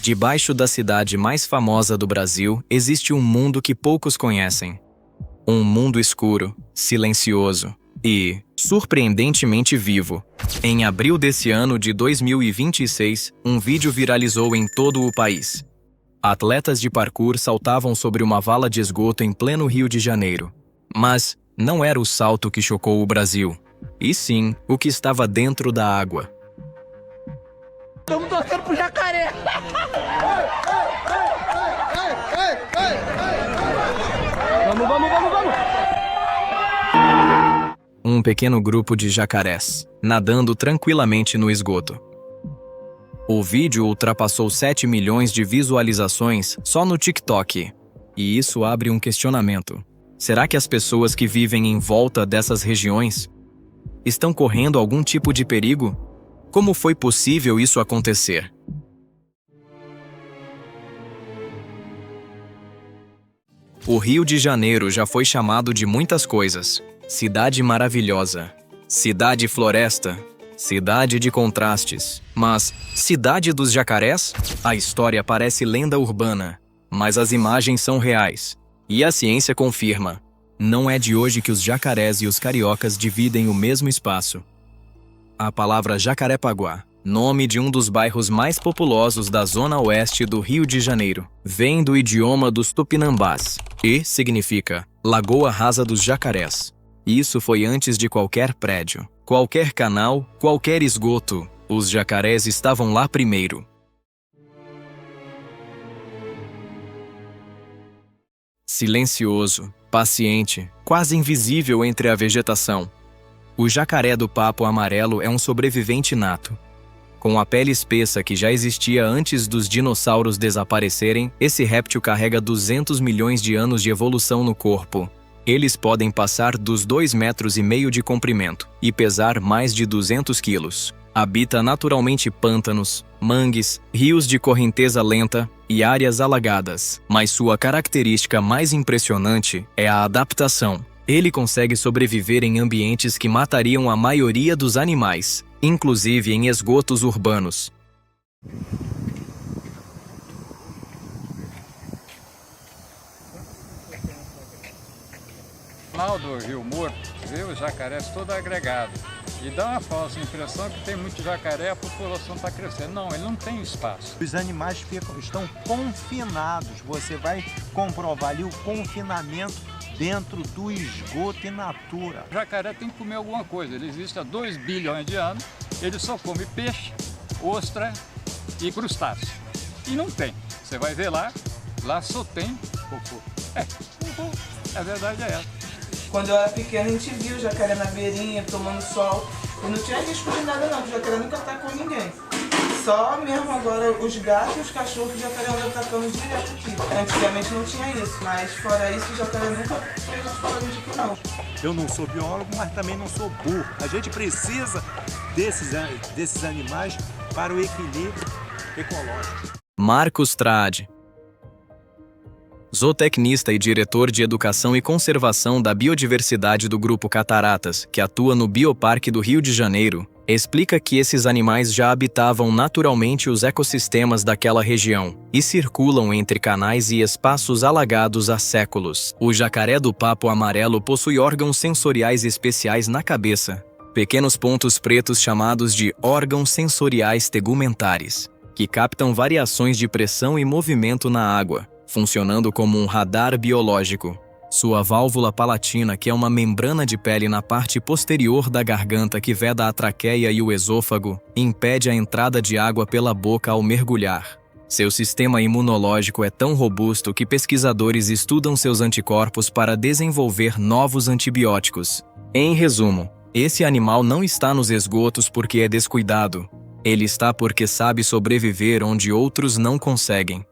Debaixo da cidade mais famosa do Brasil, existe um mundo que poucos conhecem. Um mundo escuro, silencioso e, surpreendentemente vivo. Em abril desse ano de 2026, um vídeo viralizou em todo o país. Atletas de parkour saltavam sobre uma vala de esgoto em pleno Rio de Janeiro. Mas não era o salto que chocou o Brasil, e sim o que estava dentro da água. Estamos torcendo pro jacaré! Vamos! Um pequeno grupo de jacarés, nadando tranquilamente no esgoto. O vídeo ultrapassou 7 milhões de visualizações só no TikTok. E isso abre um questionamento. Será que as pessoas que vivem em volta dessas regiões estão correndo algum tipo de perigo? Como foi possível isso acontecer? O Rio de Janeiro já foi chamado de muitas coisas. Cidade maravilhosa, cidade floresta, cidade de contrastes. Mas, cidade dos jacarés? A história parece lenda urbana, mas as imagens são reais. E a ciência confirma. Não é de hoje que os jacarés e os cariocas dividem o mesmo espaço. A palavra Jacarepaguá, nome de um dos bairros mais populosos da zona oeste do Rio de Janeiro, vem do idioma dos tupinambás e significa Lagoa Rasa dos Jacarés. Isso foi antes de qualquer prédio, qualquer canal, qualquer esgoto. Os jacarés estavam lá primeiro. Silencioso, paciente, quase invisível entre a vegetação. O jacaré do papo amarelo é um sobrevivente nato. Com a pele espessa que já existia antes dos dinossauros desaparecerem, esse réptil carrega 200 milhões de anos de evolução no corpo. Eles podem passar dos 2,5 metros de comprimento e pesar mais de 200 quilos. Habita naturalmente pântanos, mangues, rios de correnteza lenta e áreas alagadas. Mas sua característica mais impressionante é a adaptação. Ele consegue sobreviver em ambientes que matariam a maioria dos animais, inclusive em esgotos urbanos. Lá do Rio Morto, vê os jacarés todo agregado. E dá uma falsa impressão que tem muito jacaré e a população está crescendo. Não, ele não tem espaço. Os animais estão confinados. Você vai comprovar ali o confinamento dentro do esgoto in natura. O jacaré tem que comer alguma coisa. Ele existe há 2 bilhões de anos. Ele só come peixe, ostra e crustáceo. E não tem. Você vai ver lá só tem cocô. A verdade é essa. Quando eu era pequena, a gente via o jacaré na beirinha, tomando sol. E não tinha risco de nada não, porque o jacaré nunca atacou ninguém. Só mesmo agora os gatos e os cachorros, o jacaré anda atacando direto aqui. Antigamente não tinha isso, mas fora isso o jacaré nunca fez as coisas aqui não. Eu não sou biólogo, mas também não sou burro. A gente precisa desses animais para o equilíbrio ecológico. Marcos Trade, zootecnista e diretor de Educação e Conservação da Biodiversidade do Grupo Cataratas, que atua no Bioparque do Rio de Janeiro, explica que esses animais já habitavam naturalmente os ecossistemas daquela região e circulam entre canais e espaços alagados há séculos. O jacaré do papo amarelo possui órgãos sensoriais especiais na cabeça, pequenos pontos pretos chamados de órgãos sensoriais tegumentares, que captam variações de pressão e movimento na água, funcionando como um radar biológico. Sua válvula palatina, que é uma membrana de pele na parte posterior da garganta que veda a traqueia e o esôfago, impede a entrada de água pela boca ao mergulhar. Seu sistema imunológico é tão robusto que pesquisadores estudam seus anticorpos para desenvolver novos antibióticos. Em resumo, esse animal não está nos esgotos porque é descuidado. Ele está porque sabe sobreviver onde outros não conseguem.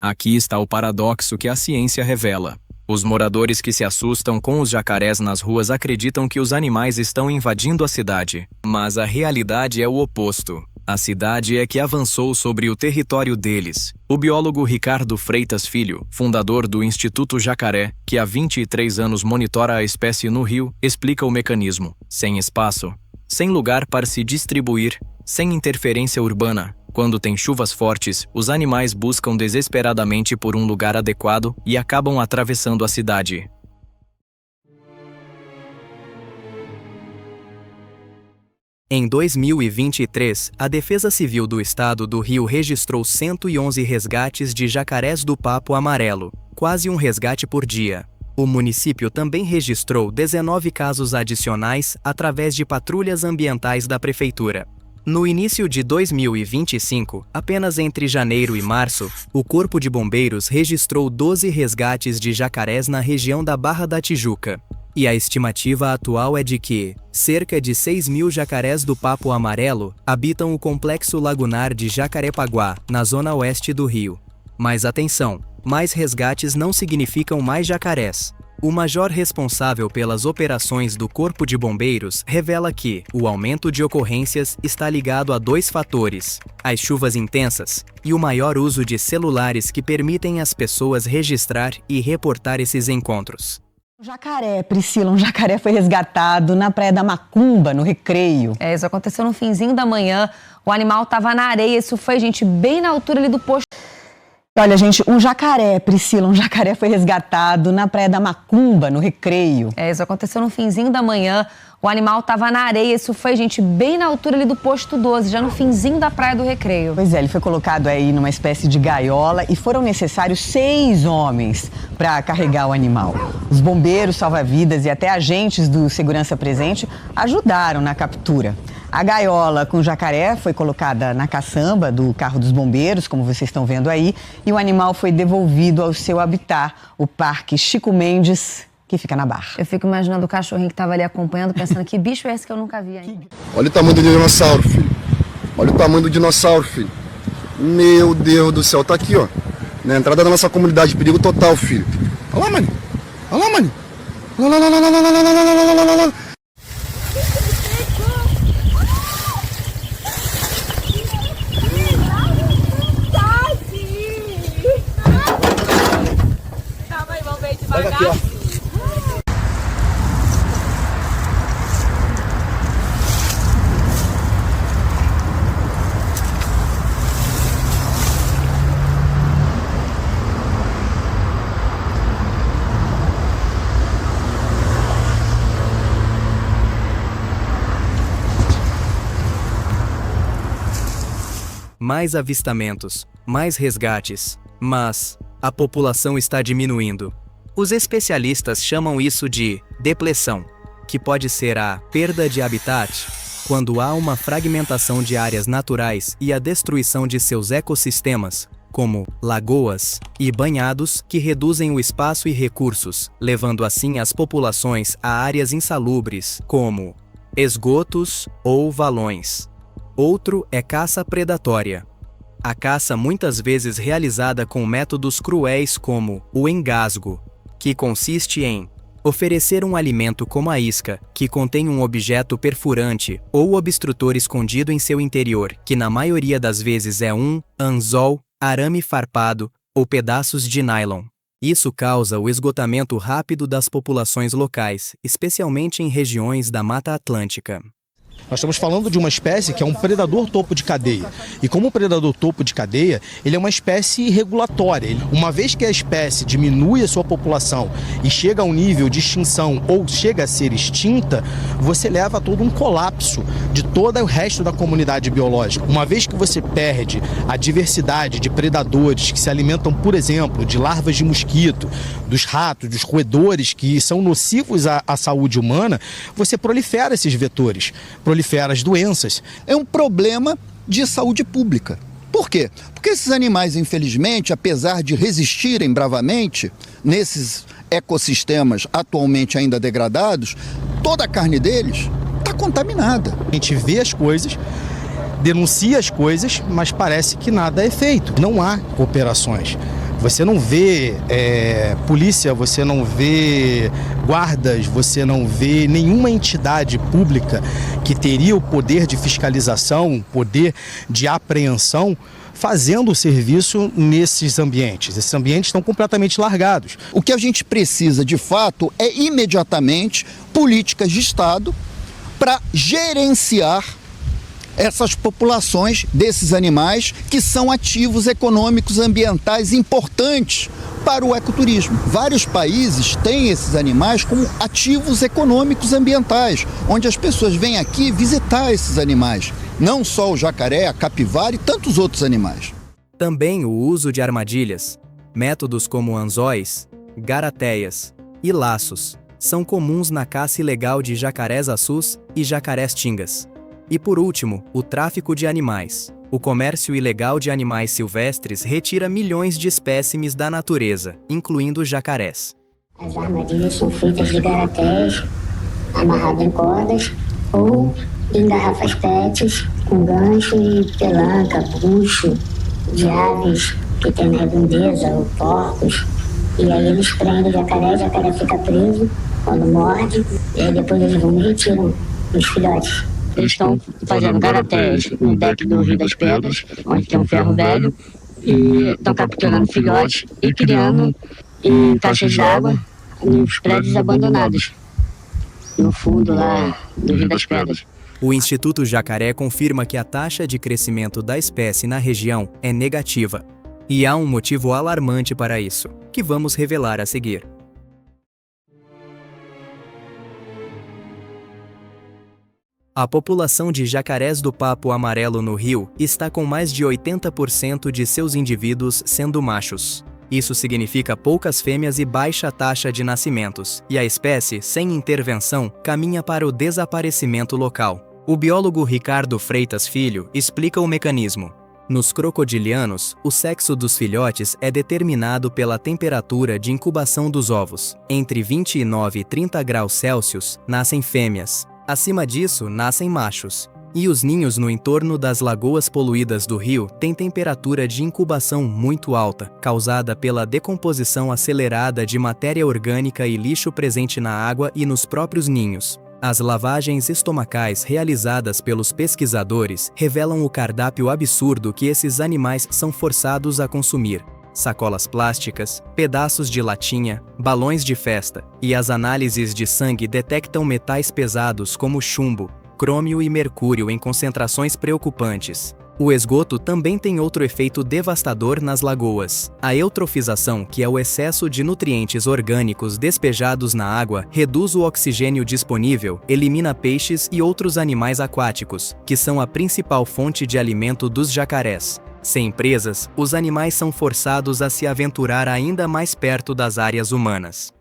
Aqui está o paradoxo que a ciência revela. Os moradores que se assustam com os jacarés nas ruas acreditam que os animais estão invadindo a cidade. Mas a realidade é o oposto. A cidade é que avançou sobre o território deles. O biólogo Ricardo Freitas Filho, fundador do Instituto Jacaré, que há 23 anos monitora a espécie no Rio, explica o mecanismo. Sem espaço, sem lugar para se distribuir, sem interferência urbana. Quando tem chuvas fortes, os animais buscam desesperadamente por um lugar adequado e acabam atravessando a cidade. Em 2023, a Defesa Civil do Estado do Rio registrou 111 resgates de jacarés do papo amarelo, quase um resgate por dia. O município também registrou 19 casos adicionais através de patrulhas ambientais da prefeitura. No início de 2025, apenas entre janeiro e março, o Corpo de Bombeiros registrou 12 resgates de jacarés na região da Barra da Tijuca. E a estimativa atual é de que cerca de 6.000 jacarés do papo amarelo habitam o complexo lagunar de Jacarepaguá, na zona oeste do Rio. Mas atenção, mais resgates não significam mais jacarés. O major responsável pelas operações do Corpo de Bombeiros revela que o aumento de ocorrências está ligado a 2 fatores: as chuvas intensas e o maior uso de celulares que permitem às pessoas registrar e reportar esses encontros. Jacaré, Priscila, um jacaré foi resgatado na Praia da Macumba, no Recreio. Isso aconteceu no finzinho da manhã. O animal estava na areia, isso foi, gente, bem na altura ali do posto. Olha, gente, um jacaré, Priscila, um jacaré foi resgatado na Praia da Macumba, no Recreio. Isso aconteceu no finzinho da manhã. O animal estava na areia, isso foi, gente, bem na altura ali do posto 12, já no finzinho da Praia do Recreio. Pois é, ele foi colocado aí numa espécie de gaiola e foram necessários 6 homens para carregar o animal. Os bombeiros, salva-vidas e até agentes do Segurança Presente ajudaram na captura. A gaiola com o jacaré foi colocada na caçamba do carro dos bombeiros, como vocês estão vendo aí, e o animal foi devolvido ao seu habitat, o Parque Chico Mendes, que fica na Barra. Eu fico imaginando o cachorrinho que estava ali acompanhando, pensando que bicho é esse que eu nunca vi ainda. Olha o tamanho do dinossauro, filho. Olha o tamanho do dinossauro, filho. Meu Deus do céu, tá aqui, ó. Na entrada da nossa comunidade, perigo total, filho. Olha lá, mano. Olha lá, mano. Olha lá, lá, lá, lá, lá, lá, lá, lá, lá, lá, lá. Pega aqui, ó. Mais avistamentos, mais resgates, mas a população está diminuindo. Os especialistas chamam isso de depleção, que pode ser a perda de habitat, quando há uma fragmentação de áreas naturais e a destruição de seus ecossistemas, como lagoas e banhados, que reduzem o espaço e recursos, levando assim as populações a áreas insalubres, como esgotos ou valões. Outro é caça predatória. A caça muitas vezes realizada com métodos cruéis como o engasgo, que consiste em oferecer um alimento como a isca, que contém um objeto perfurante ou obstrutor escondido em seu interior, que na maioria das vezes é um anzol, arame farpado ou pedaços de nylon. Isso causa o esgotamento rápido das populações locais, especialmente em regiões da Mata Atlântica. Nós estamos falando de uma espécie que é um predador topo de cadeia. E como predador topo de cadeia, ele é uma espécie regulatória. Uma vez que a espécie diminui a sua população e chega a um nível de extinção ou chega a ser extinta, você leva a todo um colapso de todo o resto da comunidade biológica. Uma vez que você perde a diversidade de predadores que se alimentam, por exemplo, de larvas de mosquito, dos ratos, dos roedores que são nocivos à saúde humana, você prolifera esses vetores. Prolifera as doenças. É um problema de saúde pública. Por quê? Porque esses animais, infelizmente, apesar de resistirem bravamente nesses ecossistemas atualmente ainda degradados, toda a carne deles está contaminada. A gente vê as coisas, denuncia as coisas, mas parece que nada é feito. Não há cooperações. Você não vê polícia, você não vê guardas, você não vê nenhuma entidade pública que teria o poder de fiscalização, o poder de apreensão, fazendo o serviço nesses ambientes. Esses ambientes estão completamente largados. O que a gente precisa, de fato, é imediatamente políticas de Estado para gerenciar essas populações desses animais que são ativos econômicos ambientais importantes para o ecoturismo. Vários países têm esses animais como ativos econômicos ambientais, onde as pessoas vêm aqui visitar esses animais, não só o jacaré, a capivara e tantos outros animais. Também o uso de armadilhas, métodos como anzóis, garateias e laços são comuns na caça ilegal de jacarés-açus e jacarés-tingas. E por último, o tráfico de animais. O comércio ilegal de animais silvestres retira milhões de espécimes da natureza, incluindo jacarés. As armadilhas são feitas de garateias, amarradas em cordas ou em garrafas PETs com gancho e pelanca, bucho de aves que tem na redondeza ou porcos. E aí eles prendem o jacaré fica preso quando morde e aí depois eles vão e retiram os filhotes. Eles estão fazendo garateias no deck do Rio das Pedras, onde tem um ferro velho, e estão capturando filhotes e criando em caixas d'água nos prédios abandonados, no fundo lá do Rio das Pedras. O Instituto Jacaré confirma que a taxa de crescimento da espécie na região é negativa. E há um motivo alarmante para isso, que vamos revelar a seguir. A população de jacarés do papo amarelo no Rio está com mais de 80% de seus indivíduos sendo machos. Isso significa poucas fêmeas e baixa taxa de nascimentos, e a espécie, sem intervenção, caminha para o desaparecimento local. O biólogo Ricardo Freitas Filho explica o mecanismo. Nos crocodilianos, o sexo dos filhotes é determinado pela temperatura de incubação dos ovos. Entre 29 e 30 graus Celsius, nascem fêmeas. Acima disso, nascem machos. E os ninhos no entorno das lagoas poluídas do rio têm temperatura de incubação muito alta, causada pela decomposição acelerada de matéria orgânica e lixo presente na água e nos próprios ninhos. As lavagens estomacais realizadas pelos pesquisadores revelam o cardápio absurdo que esses animais são forçados a consumir. Sacolas plásticas, pedaços de latinha, balões de festa, e as análises de sangue detectam metais pesados como chumbo, crômio e mercúrio em concentrações preocupantes. O esgoto também tem outro efeito devastador nas lagoas. A eutrofização, que é o excesso de nutrientes orgânicos despejados na água, reduz o oxigênio disponível, elimina peixes e outros animais aquáticos, que são a principal fonte de alimento dos jacarés. Sem presas, os animais são forçados a se aventurar ainda mais perto das áreas humanas.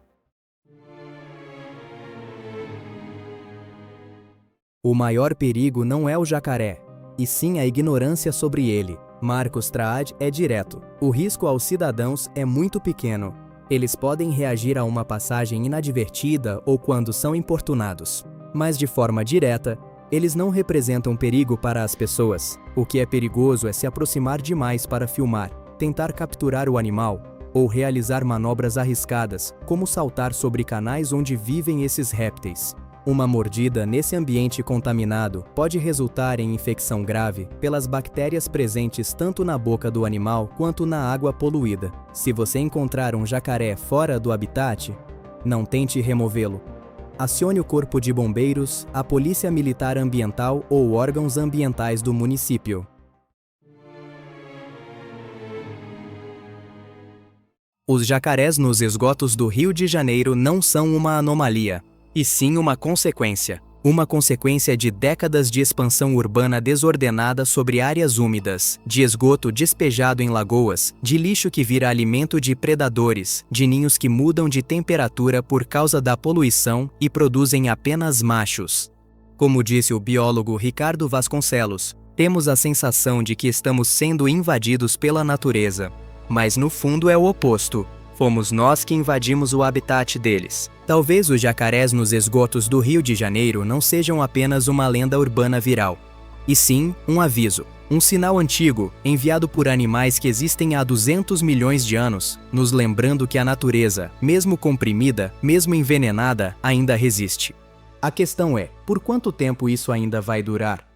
O maior perigo não é o jacaré, e sim a ignorância sobre ele. Marcos Traad é direto. O risco aos cidadãos é muito pequeno. Eles podem reagir a uma passagem inadvertida ou quando são importunados. Mas de forma direta, eles não representam perigo para as pessoas. O que é perigoso é se aproximar demais para filmar, tentar capturar o animal ou realizar manobras arriscadas, como saltar sobre canais onde vivem esses répteis. Uma mordida nesse ambiente contaminado pode resultar em infecção grave pelas bactérias presentes tanto na boca do animal quanto na água poluída. Se você encontrar um jacaré fora do habitat, não tente removê-lo. Acione o Corpo de Bombeiros, a Polícia Militar Ambiental ou órgãos ambientais do município. Os jacarés nos esgotos do Rio de Janeiro não são uma anomalia, e sim uma consequência. Uma consequência de décadas de expansão urbana desordenada sobre áreas úmidas, de esgoto despejado em lagoas, de lixo que vira alimento de predadores, de ninhos que mudam de temperatura por causa da poluição e produzem apenas machos. Como disse o biólogo Ricardo Vasconcelos, temos a sensação de que estamos sendo invadidos pela natureza. Mas no fundo é o oposto. Fomos nós que invadimos o habitat deles. Talvez os jacarés nos esgotos do Rio de Janeiro não sejam apenas uma lenda urbana viral, e sim um aviso, um sinal antigo enviado por animais que existem há 200 milhões de anos, nos lembrando que a natureza, mesmo comprimida, mesmo envenenada, ainda resiste. A questão é, por quanto tempo isso ainda vai durar?